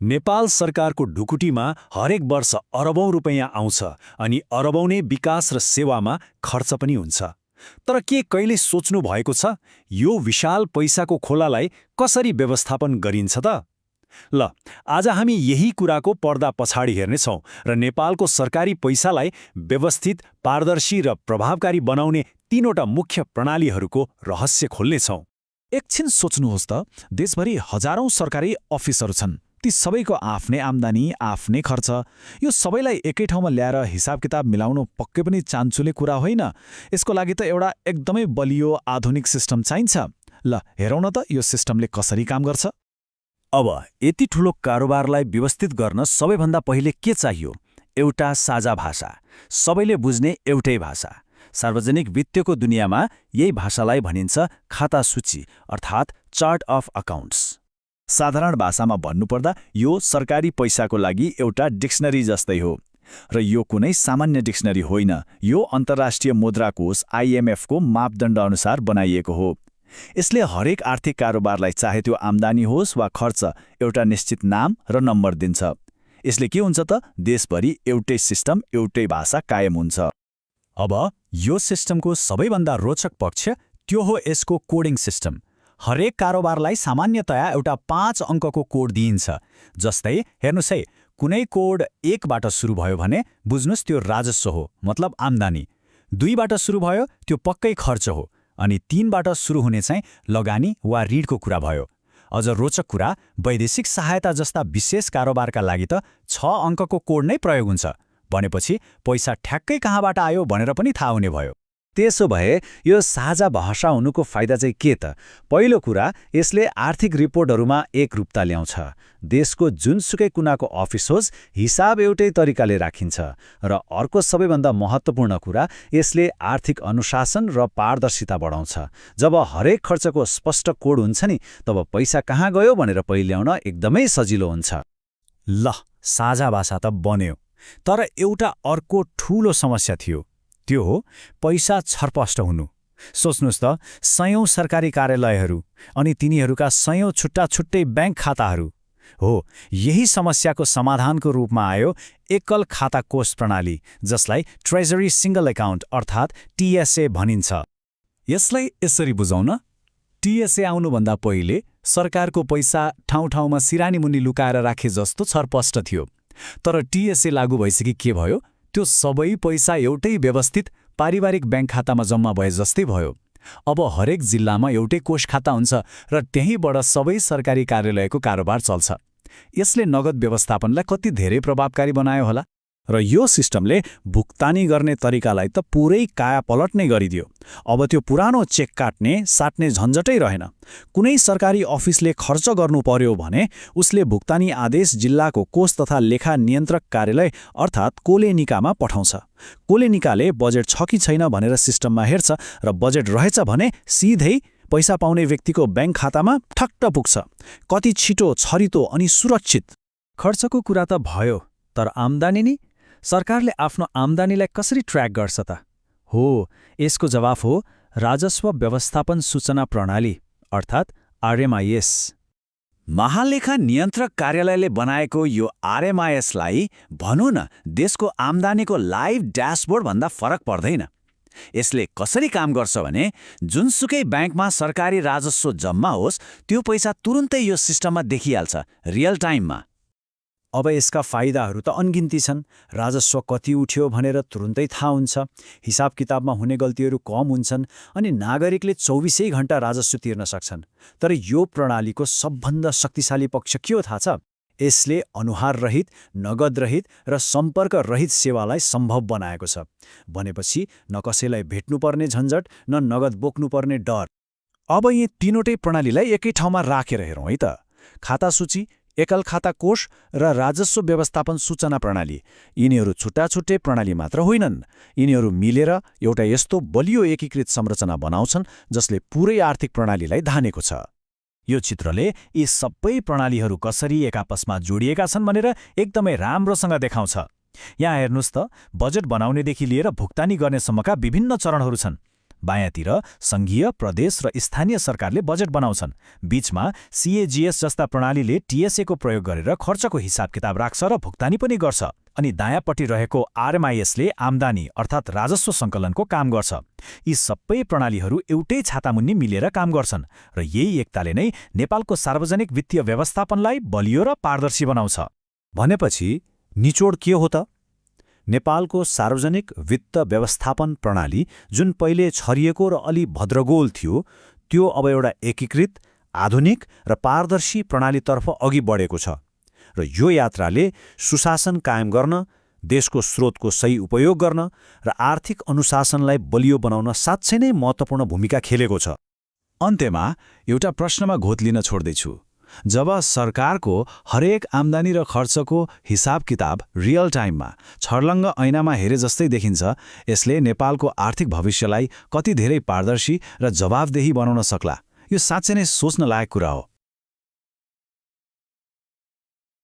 नेपाल सरकारको ढुकुटीमा हरेक वर्ष अरबौं रुपैयाँ आउँछ अनि अरबौं नै विकास र सेवामा खर्च पनि हुन्छ। तर के कहिले सोच्नु भएको छ यो विशाल पैसाको खोलालाई कसरी व्यवस्थापन गरिन्छ त? ल, आज हामी यही कुराको पर्दा पछाडि हेर्नेछौँ र नेपालको सरकारी पैसालाई व्यवस्थित, पारदर्शी र प्रभावकारी बनाउने तीनवटा मुख्य प्रणालीहरूको रहस्य खोल्नेछौँ। एकछिन सोच्नुहोस् त, देशभरि हजारौं सरकारी अफिसहरू छन्। ती सबैको आफ्नै आम्दानी, आफ्नै खर्च। यो सबैलाई एकै ठाउँमा ल्याएर हिसाब किताब मिलाउनु पक्कै पनि चान्चुले कुरा होइन। यसको लागि त एउटा एकदमै बलियो आधुनिक सिस्टम चाहिन्छ। ल हेरौँ न त यो सिस्टमले कसरी काम गर्छ। अब यति ठूलो कारोबारलाई व्यवस्थित गर्न सबैभन्दा पहिले के चाहियो? एउटा साझा भाषा, सबैले बुझ्ने एउटै भाषा। सार्वजनिक वित्तको दुनियाँमा यही भाषालाई भनिन्छ खाता सूची अर्थात् चार्ट अफ अकाउन्ट्स। साधारण भाषामा भन्नुपर्दा यो सरकारी पैसाको लागि एउटा डिक्सनरी जस्तै हो। र यो कुनै सामान्य डिक्सनरी होइन, यो अन्तर्राष्ट्रिय मुद्रा कोष IMFको मापदण्ड अनुसार बनाइएको हो। यसले हरेक आर्थिक कारोबारलाई चाहे त्यो आम्दानी होस् वा खर्च एउटा निश्चित नाम र नम्बर दिन्छ। यसले के हुन्छ त, देशभरि एउटै सिस्टम, एउटै भाषा कायम हुन्छ। अब यो सिस्टमको सबैभन्दा रोचक पक्ष त्यो हो यसको कोडिङ सिस्टम। हरेक कारोबारलाई सामान्यतया एउटा 5 अङ्कको कोड दिइन्छ। जस्तै हेर्नुस् है, कुनै कोड 1 बाट सुरु भयो भने बुझ्नुस् त्यो राजस्व हो, मतलब आम्दानी। 2 बाट सुरु भयो त्यो पक्कै खर्च हो, अनि 3 बाट सुरु हुने चाहिँ लगानी वा ऋणको कुरा भयो। अझ रोचक कुरा, वैदेशिक सहायता जस्ता विशेष कारोबारका लागि त 6 अङ्कको कोड नै प्रयोग हुन्छ। भनेपछि पैसा ठ्याक्कै कहाँबाट आयो भनेर पनि थाहा हुने भयो। त्यसो भए यो साझा भाषा हुनुको फाइदा चाहिँ के त? पहिलो कुरा, यसले आर्थिक रिपोर्टहरूमा एकरूपता ल्याउँछ। देशको जुनसुकै कुनाको अफिस होस्, हिसाब एउटै तरिकाले राखिन्छ। र अर्को सबैभन्दा महत्त्वपूर्ण कुरा, यसले आर्थिक अनुशासन र पारदर्शिता बढाउँछ। जब हरेक खर्चको स्पष्ट कोड हुन्छ नि, तब पैसा कहाँ गयो भनेर पहिल्याउन एकदमै सजिलो हुन्छ। ल, साझा भाषा त बन्यो, तर एउटा अर्को ठूलो समस्या थियो। त्यो हो पैसा छरपष्ट हुनु। सोच्नुस् त, सयौं सरकारी कार्यालयहरू अनि तिनीहरूका सयौं छुट्टा-छुट्टै बैंक खाताहरू। हो, यही समस्याको समाधानको रूपमा आयो एकल खाता कोष प्रणाली, जसलाई ट्रेजरी सिंगल अकाउन्ट अर्थात् TSA भनिन्छ। यसलाई यसरी बुझौँ न। TSA आउनुभन्दा पहिले सरकारको पैसा ठाउँ-ठाउँमा सिरानीमुनि लुकाएर राखे जस्तो छरपष्ट थियो। तर TSA लागू भइसके के भयो? त्यो सबै पैसा एउटै व्यवस्थित पारिवारिक बैंक खातामा जम्मा भए जस्तै भयो। अब हरेक जिल्लामा एउटै कोष खाता हुन्छ र त्यहीँबाट सबै सरकारी कार्यालयको कारोबार चल्छ। यसले नगद व्यवस्थापनलाई कति धेरै प्रभावकारी बनायो होला। र यो सिस्टमले भुक्तानी गर्ने तरिकालाई त पुरै कायापलट नै गरिदियो। अब त्यो पुरानो चेक काट्ने साट्ने झन्झटै रहेन। कुनै सरकारी अफिसले खर्च गर्नु पर्यो भने उसले भुक्तानी आदेश जिल्लाको कोष तथा लेखा नियन्त्रक कार्यालय अर्थात् कोलेनिकामा पठाउँछ। कोलेनिकाले बजेट छ कि छैन भनेर सिस्टममा हेर्छ र बजेट रहेछ भने सिधै पैसा पाउने व्यक्तिको बैंक खातामा ठक्क पुग्छ। कति छिटो, छरितो अनि सुरक्षित। खर्चको कुरा त भयो, तर आम्दानी नि? सरकारले आफ्नो आम्दानीलाई कसरी ट्र्याक गर्छ त? हो, यसको जवाफ हो राजस्व व्यवस्थापन सूचना प्रणाली अर्थात् RMIS। महालेखा नियन्त्रक कार्यालयले बनाएको यो RMIS-लाई भनौँ न देशको आम्दानीको लाइभ ड्यासबोर्ड भन्दा फरक पर्दैन। यसले कसरी काम गर्छ भने जुनसुकै बैंकमा सरकारी राजस्व जम्मा होस्, त्यो पैसा तुरुन्तै यो सिस्टममा देखिहाल्छ, रियल टाइममा। अब यसका फाइदाहरू त अनगिन्ती छन्। राजस्व कति उठ्यो भनेर तुरुन्तै थाहा हुन्छ, हिसाब किताबमा हुने गल्तीहरू कम हुन्छन् अनि नागरिकले 24 घण्टा राजस्व तिर्न सक्छन्। तर यो प्रणालीको सबभन्दा शक्तिशाली पक्ष के हो थाहा छ? यसले अनुहार रहित, नगद रहित र सम्पर्क रहित सेवालाई सम्भव बनाएको छ। भनेपछि न कसैलाई भेट्नुपर्ने झन्झट, न नगद बोक्नुपर्ने डर। अब यी तीनवटै प्रणालीलाई एकै ठाउँमा राखेर हेरौँ है त। खाता सूची, एकल खाता कोष र राजस्व व्यवस्थापन सूचना प्रणाली, यिनीहरू छुट्टा-छुट्टै प्रणाली मात्र होइनन्। यिनीहरू मिलेर एउटा यस्तो बलियो एकीकृत संरचना बनाउँछन् जसले पुरै आर्थिक प्रणालीलाई धानेको छ। यो चित्रले यी सबै प्रणालीहरू कसरी एक आपसमा जोडिएका छन् भनेर एकदमै राम्रोसँग देखाउँछ। यहाँ हेर्नुस् त, बजेट बनाउनेदेखि लिएर भुक्तानी गर्नेसम्मका विभिन्न चरणहरू छन्। बायाँतिर सङ्घीय, प्रदेश र स्थानीय सरकारले बजेट बनाउँछन्। बीचमा CAGS जस्ता प्रणालीले TSA को प्रयोग गरेर खर्चको हिसाब किताब राख्छ र भुक्तानी पनि गर्छ। अनि दायाँपट्टि रहेको RMIS ले आम्दानी अर्थात् राजस्व सङ्कलनको काम गर्छ। यी सबै प्रणालीहरू एउटै छातामुनि मिलेर काम गर्छन् र यही एकताले नै नेपालको सार्वजनिक वित्तीय व्यवस्थापनलाई बलियो र पारदर्शी बनाउँछ। भनेपछि निचोड के हो त? नेपालको सार्वजनिक वित्त व्यवस्थापन प्रणाली जुन पहिले छरिएको र अलि भद्रगोल थियो, त्यो अब एउटा एकीकृत, आधुनिक र पारदर्शी प्रणालीतर्फ अघि बढेको छ। र यो यात्राले सुशासन कायम गर्न, देशको स्रोतको सही उपयोग गर्न र आर्थिक अनुशासनलाई बलियो बनाउन साँच्चै नै महत्त्वपूर्ण भूमिका खेलेको छ। अन्त्यमा एउटा प्रश्नमा घोत लिन छोड्दैछु। जब सरकारको हरेक आम्दानी र खर्चको हिसाब किताब रियल टाइममा छर्लङ्ग ऐनामा हेरे जस्तै देखिन्छ, यसले नेपालको आर्थिक भविष्यलाई कति धेरै पारदर्शी र जवाफदेही बनाउन सक्ला, यो साँच्चै नै सोच्न लायक कुरा हो।